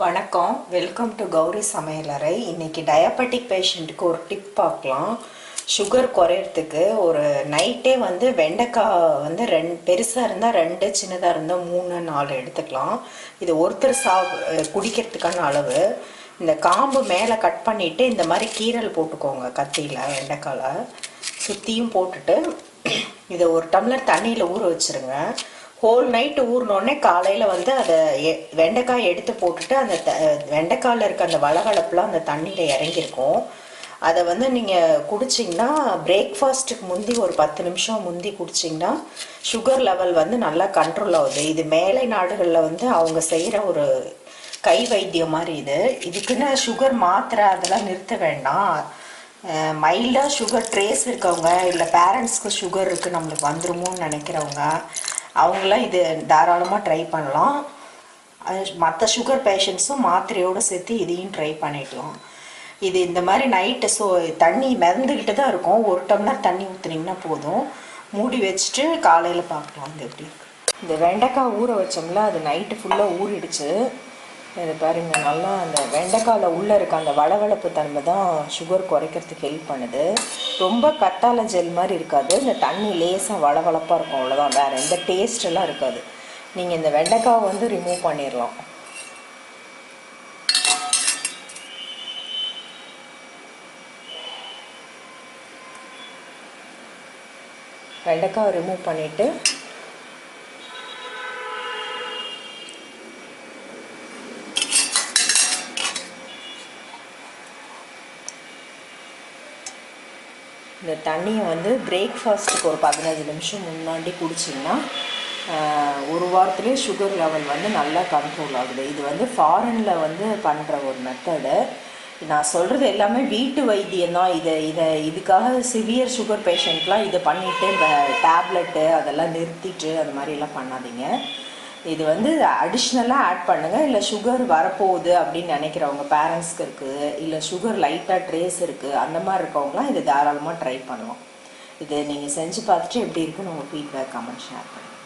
வணக்கம், welcome to Gowri சமையலறை. இன்னைக்கு டயபெட்டிக் பேஷண்ட்டுக்கு ஒரு டிப் பார்க்கலாம். சுகர் குறையிறதுக்கு ஒரு நைட்டே வெண்டைக்காய் பெருசாக இருந்தால் 2, சின்னதாக இருந்தால் 3, 4 எடுத்துக்கலாம். இது ஒருத்தர் குடிக்கிறதுக்கான அளவு. இந்த காம்பு மேலே கட் பண்ணிவிட்டு இந்த மாதிரி கீரல் போட்டுக்கோங்க. கத்தியில் வெண்டைக்காயில் சுற்றியும் போட்டுட்டு இதை ஒரு டம்ளர் தண்ணியில் ஊற வச்சுருங்க. ஹோல் நைட்டு ஊறினோடனே காலையில் அதை வெண்டைக்காய் எடுத்து போட்டுட்டு அந்த வெண்டைக்காயில் இருக்க அந்த வளவளப்புலாம் அந்த தண்ணியில் இறங்கியிருக்கும். அதை நீங்கள் குடிச்சிங்கன்னா பிரேக்ஃபாஸ்ட்டுக்கு முந்தி ஒரு 10 நிமிஷம் முந்தி குடிச்சிங்கன்னா சுகர் லெவல் நல்லா கண்ட்ரோல் ஆகுது. இது மேலை நாடுகளில் அவங்க செய்கிற ஒரு கை வைத்தியம் மாதிரி. இதுக்குன்னு சுகர் மாத்திரை அதெல்லாம் நிறுத்த வேண்டாம். மைல்டாக சுகர் ட்ரேஸ் இருக்கவங்க, இல்லை பேரண்ட்ஸ்க்கு சுகர் இருக்குது நம்மளுக்கு வந்துருமோன்னு நினைக்கிறவங்க, அவங்களாம் இது தாராளமாக ட்ரை பண்ணலாம். மற்ற சுகர் பேஷண்ட்ஸும் மாத்திரையோடு சேர்த்து இதையும் ட்ரை பண்ணிக்கலாம். இது இந்த மாதிரி நைட்டு தண்ணி மிதந்துக்கிட்டு தான் இருக்கும். ஒரு டம்ளர் தண்ணி ஊற்றுனீங்கன்னா போதும். மூடி வச்சுட்டு காலையில் பார்க்கலாம் இது எப்படி. இந்த வெண்டைக்காய் ஊற வச்சோம்ல, அது நைட்டு ஃபுல்லாக ஊறிடுச்சு. இது பாருங்கள், நல்லா அந்த வெண்டைக்காயில் உள்ளே இருக்க அந்த வளவளப்பு தன்மை தான் சுகர் குறைக்கிறதுக்கு ஹெல்ப் பண்ணுது. ரொம்ப கத்தாழை ஜெல் மாதிரி இருக்காது. இந்த தண்ணி லேசாக வளவளப்பாக இருக்கும், அவ்வளோதான். வேறு எந்த டேஸ்டெல்லாம் இருக்காது. நீங்கள் இந்த வெண்டைக்காவை ரிமூவ் பண்ணிடலாம். வெண்டைக்காவை ரிமூவ் பண்ணிவிட்டு இந்த தண்ணியை பிரேக்ஃபாஸ்ட்டுக்கு ஒரு 15 நிமிஷம் முன்னாடி குடிச்சிங்கன்னா ஒரு வாரத்துலேயே சுகர் லெவல் நல்லா கண்ட்ரோல் ஆகுது. இது ஃபாரினில் பண்ணுற ஒரு மெத்தடு. நான் சொல்கிறது எல்லாமே வீட்டு வைத்தியம்தான். இதுக்காக சிவியர் சுகர் பேஷண்ட்லாம் இதை பண்ணிவிட்டு இந்த டேப்லெட்டு அதெல்லாம் நிறுத்திட்டு அது மாதிரிலாம் பண்ணாதீங்க. இது அடிஷ்னலாக ஆட் பண்ணுங்கள். இல்லை சுகர் வரப்போகுது அப்படின்னு நினைக்கிறவங்க, பேரண்ட்ஸ்க்கு இருக்குது, இல்லை சுகர் லைட்டாக ட்ரேஸ் இருக்குது, அந்த மாதிரி இருக்கவங்களாம் இதை தாராளமாக ட்ரை பண்ணலாம். இதை நீங்கள் செஞ்சு பார்த்துட்டு எப்படி இருக்குன்னு உங்கள் ஃபீட்பேக் கமெண்ட் ஷேர் பண்ணுங்கள்.